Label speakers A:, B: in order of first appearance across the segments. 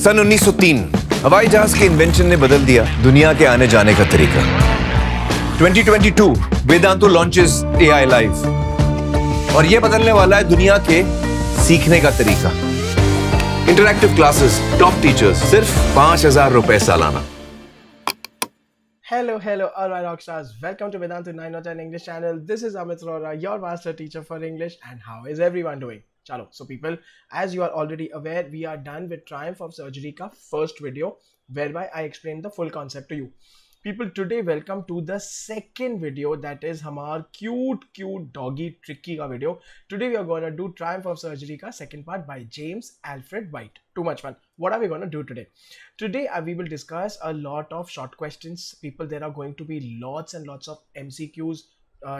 A: सन 1903 हवाई जहाज के इन्वेंशन ने बदल दिया दुनिया के आने जाने का तरीका। 2022 वेदांतु लॉन्चेस AI लाइव और ये बदलने वाला है दुनिया के सीखने का तरीका। इंटरैक्टिव क्लासेस, टॉप टीचर्स, सिर्फ 5,000 रुपए सालाना।
B: Hello, all my rock stars. Welcome to Vedantu 9&10 English channel. This is Amit, your master teacher for English. And how is everyone doing? Chalo. So people, as you are already aware, we are done with Triumph of Surgery ka first video, whereby I explained the full concept to you. People, today welcome to the second video, that is hamar cute doggy tricky ka video. Today we are going to do Triumph of Surgery ka second part by James Alfred White. Too much fun. What are we going to do today? Today we will discuss a lot of short questions. People, there are going to be lots and lots of MCQs,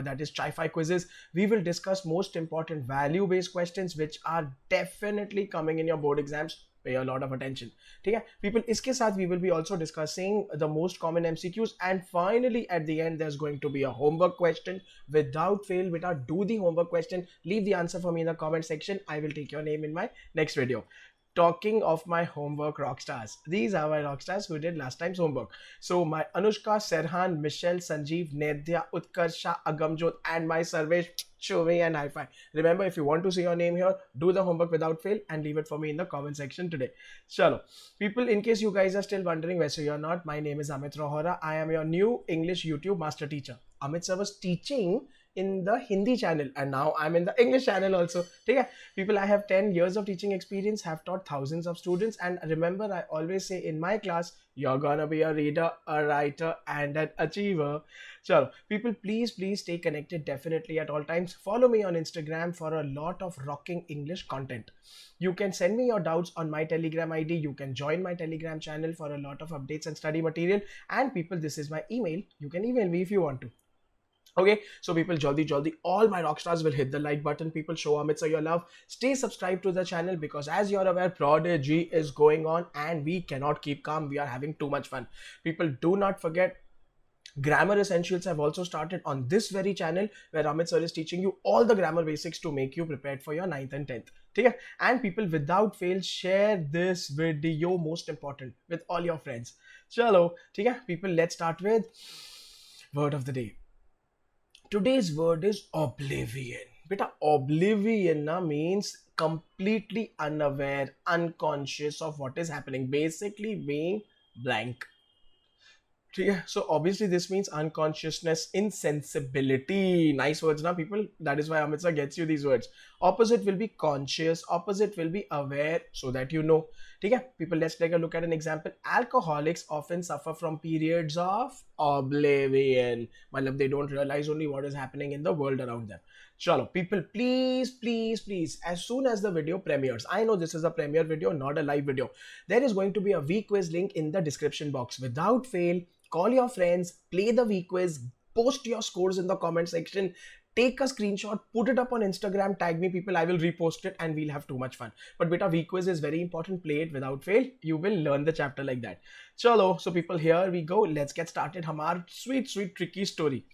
B: that is tri-fi quizzes. We will discuss most important value-based questions which are definitely coming in your board exams. Pay a lot of attention. Okay, people, iske saath we will be also discussing the most common MCQs, and finally at the end there's going to be a homework question. Without fail, beta, do the homework question, leave the answer for me in the comment section. I will take your name in my next video. Talking of my homework rock stars, these are my rock stars who did last time's homework. So my Anushka, Serhan, Michelle, Sanjeev, Nedya, Utkarsha, Agamjot, and my Sarvesh, show me and high five. Remember, if you want to see your name here, do the homework without fail and leave it for me in the comment section today. Chalo. People, in case you guys are still wondering where so you're not, my name is Amit Rohora. I am your new English YouTube master teacher. Amit sir was teaching in the Hindi channel and now I'm in the English channel also. Okay? People, I have 10 years of teaching experience, have taught thousands of students, and remember, I always say in my class, you're gonna be a reader, a writer, and an achiever. So people, please stay connected definitely at all times. Follow me on Instagram for a lot of rocking English content. You can send me your doubts on my Telegram ID. You can join my Telegram channel for a lot of updates and study material. And people, this is my email. You can email me if you want to. Okay, so people, jaldi, all my rock stars will hit the like button. People, show Amit sir your love. Stay subscribed to the channel because as you're aware, Prodigy is going on and we cannot keep calm. We are having too much fun. People, do not forget, Grammar Essentials have also started on this very channel where Amit sir is teaching you all the grammar basics to make you prepared for your 9th and 10th. Okay? And people, without fail, share this video, most important, with all your friends. Chalo, okay? People, let's start with word of the day. Today's word is oblivion. Beta, oblivion means completely unaware, unconscious of what is happening. Basically being blank. Yeah, so obviously this means unconsciousness, insensibility. Nice words now, people. That is why Amit sir gets you these words. Opposite will be conscious, opposite will be aware, so that you know. Okay, people, let's take a look at an example. Alcoholics often suffer from periods of oblivion. Matlab, they don't realize only what is happening in the world around them. Chalo, people, please, as soon as the video premieres, I know this is a premiere video, not a live video, there is going to be a V-quiz link in the description box. Without fail, call your friends, play the V-quiz, post your scores in the comment section, take a screenshot, put it up on Instagram, tag me, people, I will repost it and we'll have too much fun. But beta, V-quiz is very important, play it without fail, you will learn the chapter like that. Chalo, so people, here we go, let's get started. Hamar sweet tricky story.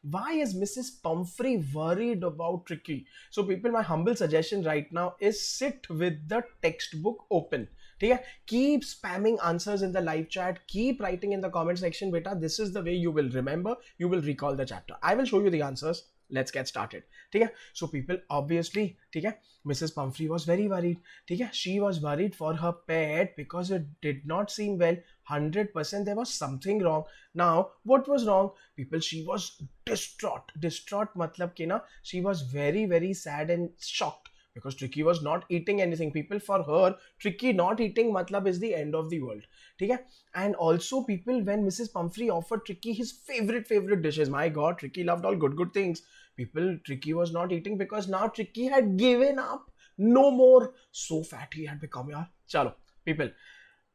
B: Why is Mrs. Pumphrey worried about tricky? So people, my humble suggestion right now is sit with the textbook open. Okay? Keep spamming answers in the live chat. Keep writing in the comment section. Beta, this is the way you will remember. You will recall the chapter. I will show you the answers. Let's get started. Okay? So people, obviously, okay, Mrs. Pumphrey was very worried. Okay? She was worried for her pet because it did not seem well. 100% there was something wrong. Now, what was wrong? People, she was distraught. Distraught matlab ki na, she was very sad and shocked because Tricky was not eating anything. People, for her, Tricky not eating matlab is the end of the world. Okay? And also, people, when Mrs. Pumphrey offered Tricky his favorite dishes, my God, Tricky loved all good things. People, Tricky was not eating because now Tricky had given up. No more. So fat he had become, yaar. Chalo, people.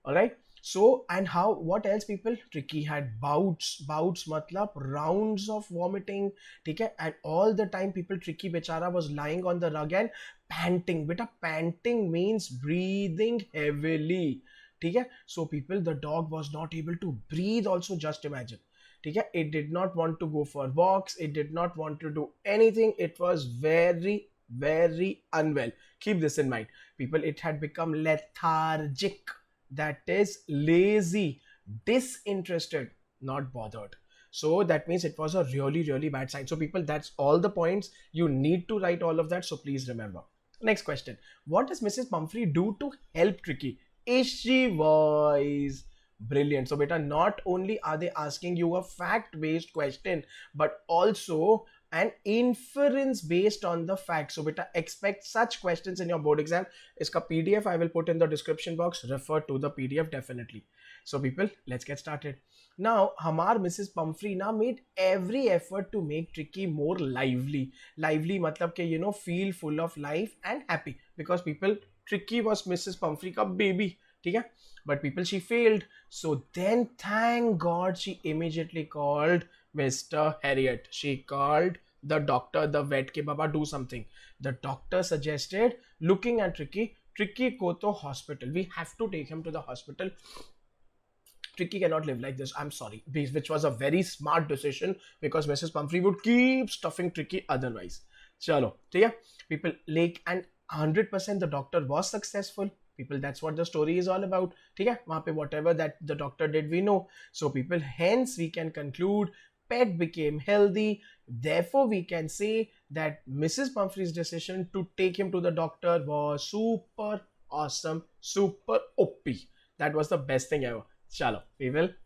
B: Alright. So, and how, what else, people? Tricky had bouts matlab rounds of vomiting, okay? And all the time, people, Tricky bechara was lying on the rug and panting. Beta, panting means breathing heavily, okay? So people, the dog was not able to breathe also, just imagine. Okay? It did not want to go for walks, it did not want to do anything. It was very unwell. Keep this in mind, people. It had become lethargic. that is lazy, disinterested, not bothered. So that means it was a really, really bad sign. So people, that's all the points. You need to write all of that. So please remember. Next question. What does Mrs. Pumphrey do to help Tricky? Is she wise? Brilliant. So beta, not only are they asking you a fact-based question, but also an inference based on the fact. So beta, expect such questions in your board exam. Iska PDF I will put in the description box. Refer to the PDF definitely. So people, let's get started. Now, Hamar Mrs. Pumphrey now made every effort to make Tricky more lively. Lively matlab ke, you know, feel full of life and happy. Because people, Tricky was Mrs. Pumphrey ka baby. Okay? But people, she failed. So then, thank God, she immediately called Mr. Harriet. She called the doctor, the vet, ke baba, do something. The doctor suggested, looking at Tricky ko to hospital. We have to take him to the hospital. Tricky cannot live like this. I'm sorry. Which was a very smart decision because Mrs. Pumphrey would keep stuffing Tricky otherwise. Chalo, yeah? People, like, and 100% the doctor was successful. People, that's what the story is all about. Okay? Whatever that the doctor did, we know. So people, hence we can conclude pet became healthy. Therefore, we can say that Mrs. Pumphrey's decision to take him to the doctor was super awesome, super OP. That was the best thing ever. Chalo,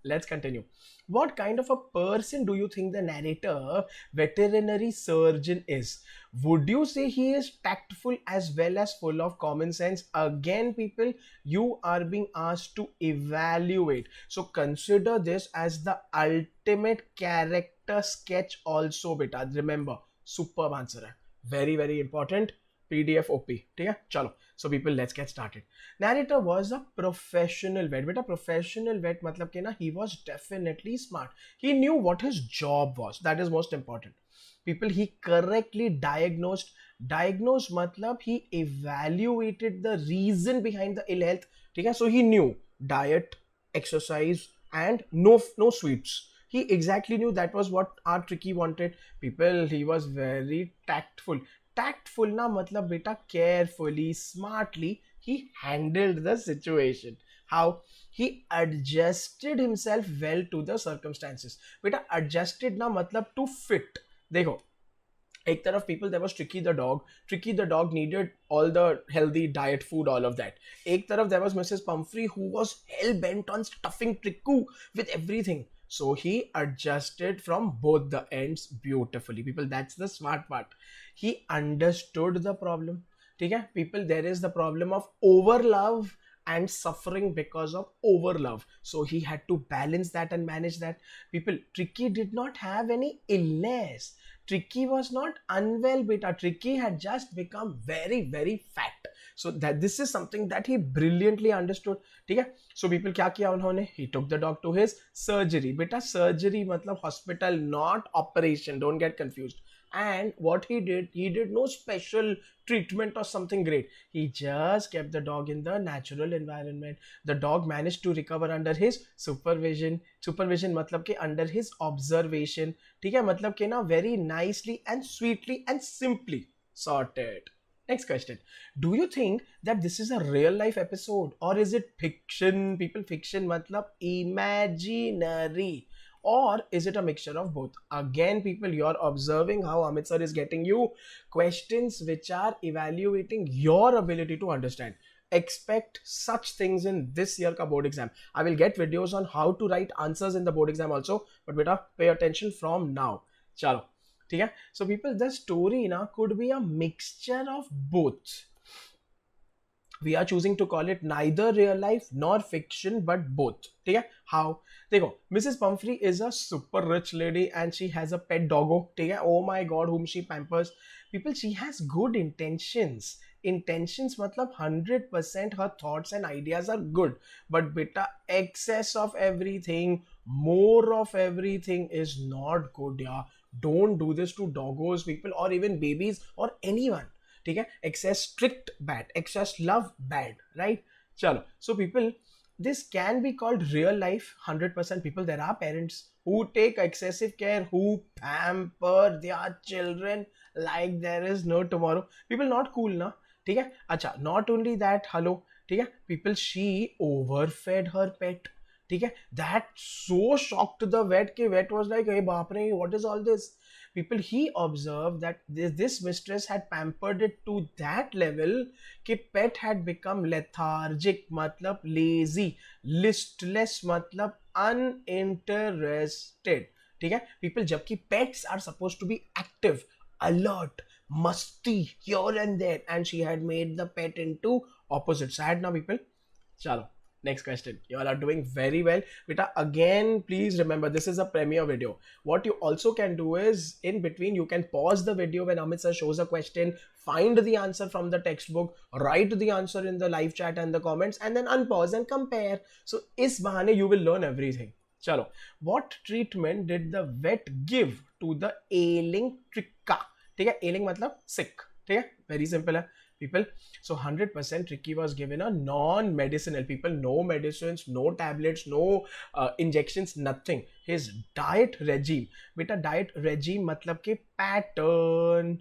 B: let's continue. What kind of a person do you think the narrator, veterinary surgeon, is? Would you say he is tactful as well as full of common sense? Again, people, you are being asked to evaluate. So consider this as the ultimate character sketch also, beta. Remember, superb answer hai. Very, very important. PDF OP. Okay? Chalo. So people, let's get started. Narrator was a professional vet. But a professional vet, matlab ke na, he was definitely smart. He knew what his job was. That is most important. People, he correctly diagnosed. Diagnosed matlab he evaluated the reason behind the ill health. Okay? So he knew diet, exercise, and no sweets. He exactly knew that was what our Tricky wanted. People, he was very tactful. Tactful na matlab beta carefully, smartly he handled the situation. How? He adjusted himself well to the circumstances. Beta adjusted na matlab to fit. Dekho, एक तरफ people there was Tricky the dog. Tricky the dog needed all the healthy diet food, all of that. एक तरफ there was Mrs. Pumphrey who was hell bent on stuffing Tricky with everything. So he adjusted from both the ends beautifully. People, that's the smart part. He understood the problem. Okay? People, there is the problem of overlove and suffering because of overlove. So he had to balance that and manage that. People, Tricky did not have any illness. Tricky was not unwell, beta. Tricky had just become very, very fat. So that this is something that he brilliantly understood. Okay? So people, क्या किया उन्होंने? He took the dog to his surgery. Beta, surgery matlab hospital, not operation. Don't get confused. And what he did no special treatment or something great. He just kept the dog in the natural environment. The dog managed to recover under his supervision. Supervision matlab ke under his observation. ठीक है? मतलब के ना very nicely and sweetly and simply sorted. Next question. Do you think that this is a real life episode or is it fiction? People, fiction matlab imaginary. Or is it a mixture of both? Again, people, you're observing how Amit sir is getting you questions which are evaluating your ability to understand. Expect such things in this year ka board exam. I will get videos on how to write answers in the board exam also. But beta, pay attention from now. Chalo. Okay? So people, the story na could be a mixture of both. We are choosing to call it neither real life nor fiction, but both. Okay? How? Dekho, Mrs. Pumphrey is a super rich lady and she has a pet doggo. Okay? Oh my god, whom she pampers. People, she has good intentions. Intentions matlab 100% her thoughts and ideas are good. But beta, excess of everything, more of everything is not good. Yeah. Don't do this to doggos, people, or even babies or anyone. ठीक है, excess strict bad, excess love bad, right? Chalo, so people, this can be called real life 100%. People, there are parents who take excessive care, who pamper their children like there is no tomorrow. People, not cool na. ठीक है, अच्छा, not only that, hello, ठीक है people, she overfed her pet. ठीक है, that so shocked the vet कि vet was like, hey बाप रे, what is all this? People, he observed that this mistress had pampered it to that level कि pet had become lethargic मतलब lazy, listless मतलब uninterested. ठीक है people, जबकि pets are supposed to be active, alert, musty here and there, and she had made the pet into opposite. Sad now people. Chalo, next question. You all are doing very well beta. Again, please remember this is a premiere video. What you also can do is in between you can pause the video when Amit sir shows a question, find the answer from the textbook, write the answer in the live chat and the comments, and then unpause and compare. So is bahane you will learn everything. Chalo, what treatment did the vet give to the ailing Trikka? ठीक है, ailing मतलब sick. ठीक है, very simple है people. So 100% Ricky was given a non-medicinal people, no medicines, no tablets, no injections, nothing. His diet regime, beta diet regime मतलब कि pattern,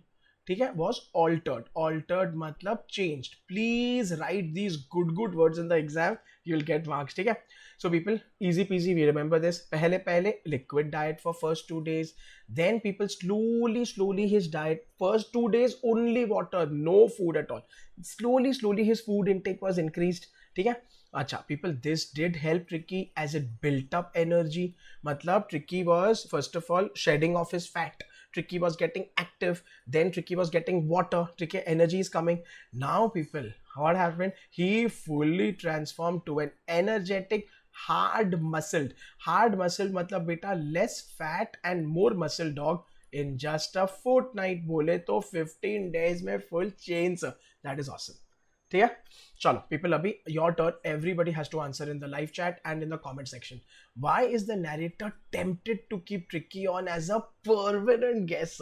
B: ठीक है, was altered मतलब changed. Please write these good words in the exam, you'll get marks. ठीक है, so people, easy peasy, we remember this. पहले liquid diet for first 2 days, then people slowly his diet, first 2 days only water, no food at all. Slowly his food intake was increased. ठीक है, अच्छा people, this did help Tricky as it built up energy. मतलब Tricky was first of all shedding off his fat, Tricky was getting active, then Tricky was getting water, Tricky energy is coming. Now people, what happened? He fully transformed to an energetic, hard muscled मतलब बेटा less fat and more muscle dog in just a fortnight. बोले तो 15 days में full change. That is awesome. ठीक है, चलो people, अभी your turn. Everybody has to answer in the live chat and in the comment section. Why is the narrator tempted to keep Tricky on as a permanent guest?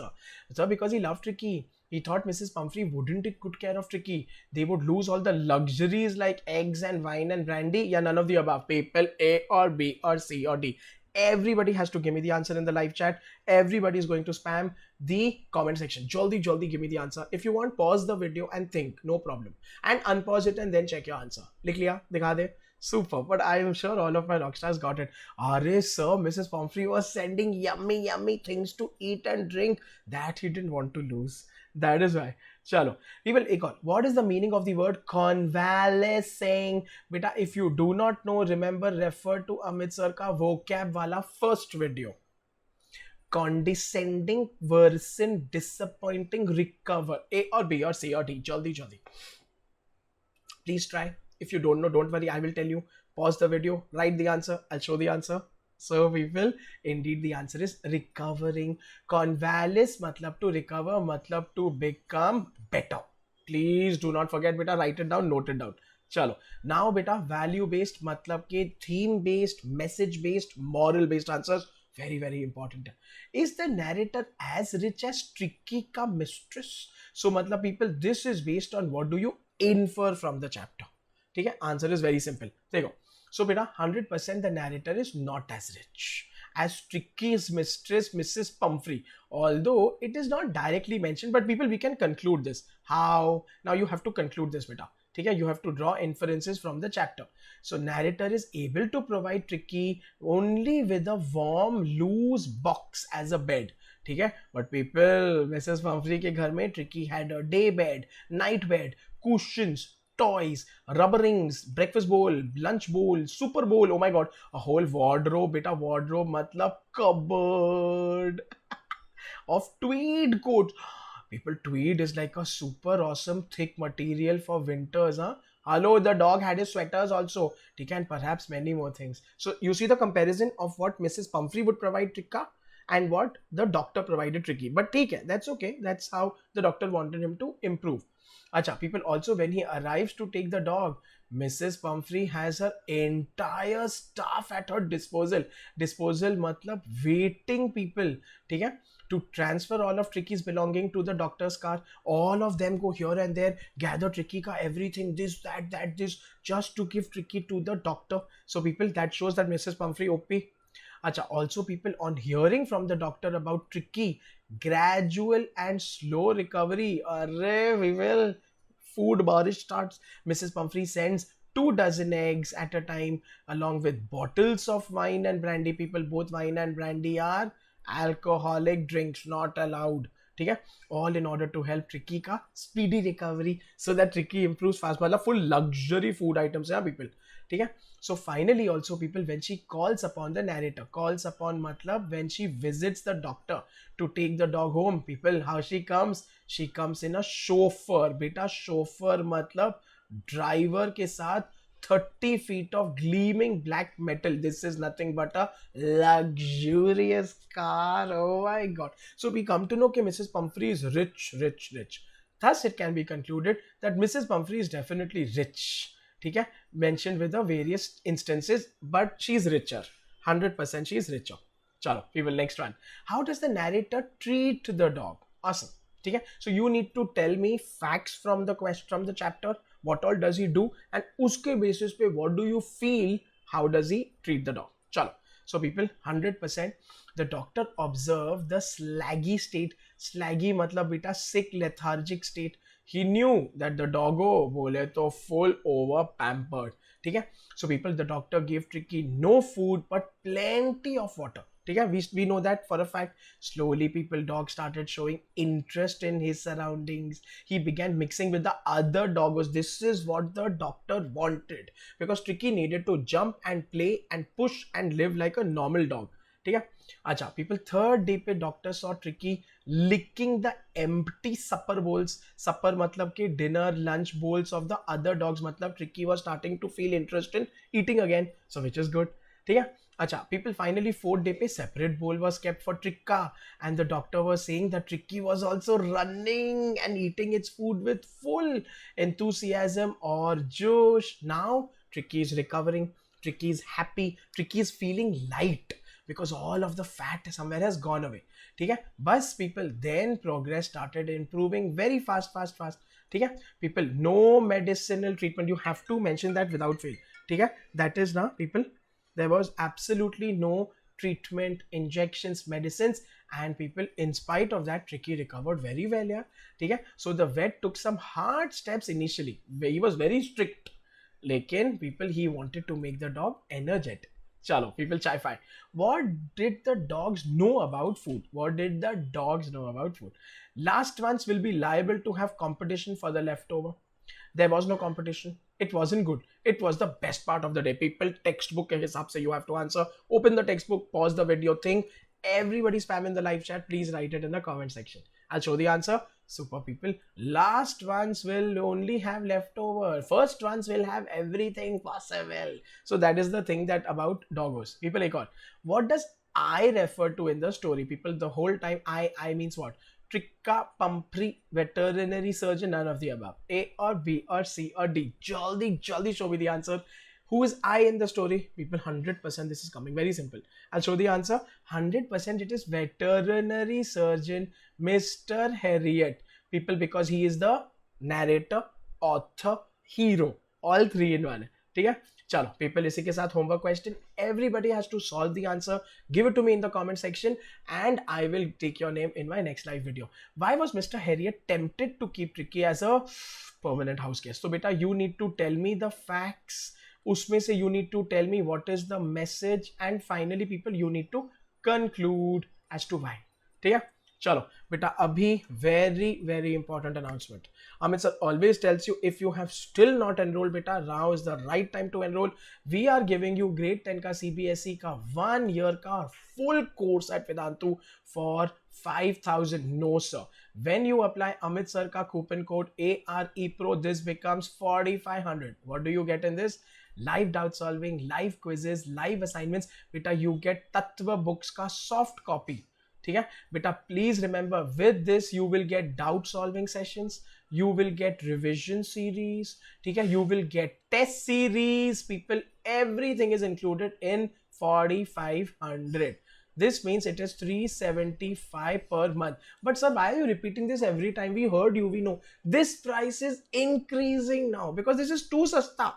B: So because he loved Tricky. He thought Mrs. Pumphrey wouldn't take good care of Tricky. They would lose all the luxuries like eggs and wine and brandy. Yeah, none of the above. People, A or B or C or D. Everybody has to give me the answer in the live chat. Everybody is going to spam the comment section. Jaldi give me the answer. If you want, pause the video and think, no problem. And unpause it and then check your answer. Likh liya? Dikha de? Super. But I am sure all of my rockstars got it. Arey sir, Mrs. Pumphrey was sending yummy things to eat and drink that he didn't want to lose. That is why. Chalo. People, एक और. What is the meaning of the word convalescing? Beta, if you do not know, remember, refer to Amit sir ka vocab wala first video. Condescending, worsen, disappointing, recover. A or B or C or D. Jaldi. Please try. If you don't know, don't worry. I will tell you. Pause the video. Write the answer. I'll show the answer. So people, indeed the answer is recovering. Convalesce matlab to recover, matlab to become better. Please do not forget beta, write it down, note it down. Chalo. Now beta, value based matlab ke theme based, message based, moral based answers. Very important. Is the narrator as rich as Tricky ka mistress? So matlab people, this is based on what do you infer from the chapter. Okay? Answer is very simple. There you go. So beta, 100% the narrator is not as rich as Tricky's mistress, Mrs. Pumphrey. Although it is not directly mentioned, but people, we can conclude this. How? Now you have to conclude this beta. Okay? You have to draw inferences from the chapter. So narrator is able to provide Tricky only with a warm, loose box as a bed. Okay? But people, Mrs. Pumphrey ke ghar mein Tricky had a day bed, night bed, cushions, toys, rubber rings, breakfast bowl, lunch bowl, super bowl, oh my god, a whole wardrobe, beta wardrobe matlab cupboard of tweed coats. People, tweed is like a super awesome thick material for winters, huh? Hello, the dog had his sweaters also, and perhaps many more things. So you see the comparison of what Mrs. Pumphrey would provide Tricka and what the doctor provided Tricky. But that's okay, that's how the doctor wanted him to improve. Acha, people, also when he arrives to take the dog, Mrs. Pumphrey has her entire staff at her disposal. Disposal matlab waiting people, okay, to transfer all of Tricky's belonging to the doctor's car. All of them go here and there, gather Tricky ka everything, this, that, this, just to give Tricky to the doctor. So people, that shows that Mrs. Pumphrey OP. Acha, also people, on hearing from the doctor about Tricky, gradual and slow recovery, arre, we will, food barish starts. Mrs. Pumphrey sends 2 dozen eggs at a time, along with bottles of wine and brandy. People, both wine and brandy are alcoholic drinks, not allowed. ठीक है, all in order to help Tricky का speedy recovery so that Tricky improves fast. मतलब full luxury food items है people. ठीक है. So finally also people, when she calls upon the narrator, calls upon मतलब when she visits the doctor to take the dog home, people, how she comes in a chauffeur. बेटा chauffeur मतलब driver के साथ 30 feet of gleaming black metal. This is nothing but a luxurious car. Oh my god. So we come to know that Mrs. Pumphrey is rich. Thus it can be concluded that Mrs. Pumphrey is definitely rich. ठीक है, mentioned with the various instances, but she is richer. 100% she is richer. चलो people, next one. How does the narrator treat the dog? Awesome. ठीक है, so you need to tell me facts from the question, from the chapter. What all does he do, and उसके basis पे what do you feel, how does he treat the dog? चलो, so people, 100% the doctor observed the slaggy state. Slaggy मतलब बेटा sick, lethargic state. He knew that the doggo बोले तो full over pampered. ठीक है, so people, the doctor gave Tricky no food but plenty of water. ठीक है, we know that for a fact. Slowly people, dog started showing interest in his surroundings. He began mixing with the other doggos. This is what the doctor wanted, because Tricky needed to jump and play and push and live like a normal dog. ठीक है, अच्छा people, third day पे doctor saw Tricky licking the empty supper bowls. Supper मतलब के dinner lunch bowls of the other dogs. मतलब Tricky was starting to feel interest in eating again, so which is good. ठीक है, अच्छा people, finally fourth day पे separate bowl was kept for Tricka, and the doctor was saying that Tricky was also running and eating its food with full enthusiasm or josh. Now Tricky is recovering, Tricky is happy, Tricky is feeling light because all of the fat somewhere has gone away. ठीक है, बस people, then progress started improving very fast. ठीक है people, no medicinal treatment, you have to mention that without fail. ठीक है, that is now people, there was absolutely no treatment, injections, medicines, and people, in spite of that, Tricky recovered very well. Yeah, ठीक है, so the vet took some hard steps initially. He was very strict, लेकिन people, he wanted to make the dog energetic. चलो people, chai fi. What did the dogs know about food? What did the dogs know about food? Last ones will be liable to have competition for the leftover. There was no competition. It wasn't good. It was the best part of the day. People, textbook के हिसाब से you have to answer. Open the textbook, pause the video, think. Everybody spam in the live chat. Please write it in the comment section. I'll show the answer. Super people. Last ones will only have leftover. First ones will have everything possible. So that is the thing that about doggos. People, एक और. What does I refer to in the story? People, the whole time I means what? Tricka, Pumphrey, veterinary surgeon, none of the above. A or B or C or D. Jaldi show me the answer. Who is I in the story? People, 100% this is coming. Very simple. I'll show the answer. 100% it is veterinary surgeon Mr. Harriet. People, because he is the narrator, author, hero. All three in one. ठीक है, चलो people, इसी के साथ homework question. Everybody has to solve the answer. Give it to me in the comment section and I will take your name in my next live video. Why was Mr. Harriet tempted to keep Tricky as a permanent house guest? So beta, you need to tell me the facts. उसमें से you need to tell me what is the message, and finally people, you need to conclude as to why. ठीक है, चलो बेटा, अभी very important announcement. Amit sir always tells you, if you have still not enrolled beta, now is the right time to enroll. We are giving you grade 10 का CBSE का 1 year का full course at Vedantu for 5,000. No sir, when you apply Amit sir का coupon code AREPRO, this becomes 4,500. What do you get in this? Live doubt solving, live quizzes, live assignments. Beta, you get Tattva books का soft copy. ठीक है बेटा, please remember, with this you will get doubt solving sessions, you will get revision series, ठीक है, you will get test series. People, everything is included in 4,500. This means it is 375 per month. But sir, why are you repeating this every time? We heard you, we know. This price is increasing now because this is too sasta.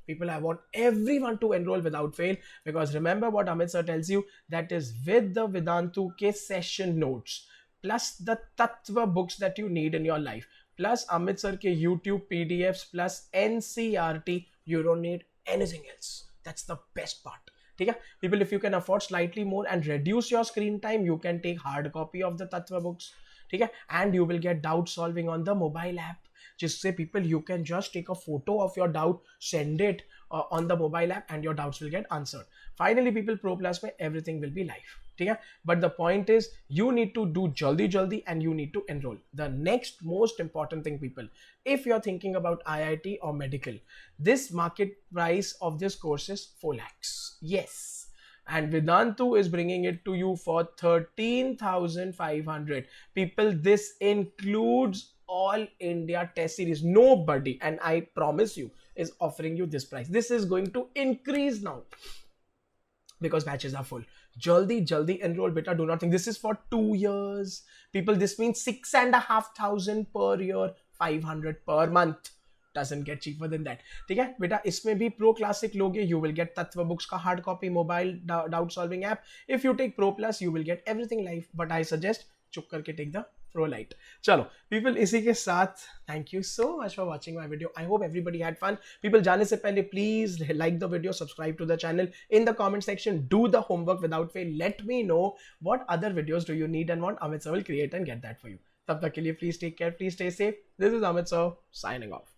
B: People, I want everyone to enroll without fail, because remember what Amit sir tells you, that is with the Vedantu ke session notes, plus the Tattva books that you need in your life, plus Amit sir ke YouTube PDFs, plus NCRT You don't need anything else. That's the best part. ठीक है people, if you can afford slightly more and reduce your screen time, you can take hard copy of the tattva books. ठीक है and you will get doubt solving on the mobile app, जिससे people you can just take a photo of your doubt, send it on the mobile app and your doubts will get answered. Finally people, Pro Plus में everything will be live. ठीक है but the point is you need to do jaldi and you need to enroll. The next most important thing people, if you're thinking about IIT or medical, this market price of this course is 4 lakhs. Yes, and Vedantu is bringing it to you for 13,500. People, this includes all India test series. Nobody, and I promise you, is offering you this price. This is going to increase now because batches are full. Jaldi enroll beta. Do not think this is for 2 years. People, this means 6,500 per year, 500 per month. Doesn't get cheaper than that. ठीक है बेटा, इसमें भी pro classic लोगे, you will get तत्व books का hard copy, mobile doubt solving app. If you take pro plus you will get everything live, but I suggest चुप करके टेक द प्रो लाइट. चलो पीपल, इसी के साथ thank you so much for watching my video. I hope everybody had fun. People, जाने से पहले please like the video, subscribe to the channel, in the comment section do the homework without fail. Let me know what other videos do you need and want Amit sir will create and get that for you. तब तक के लिए please take care, please stay safe. This is Amit sir signing off.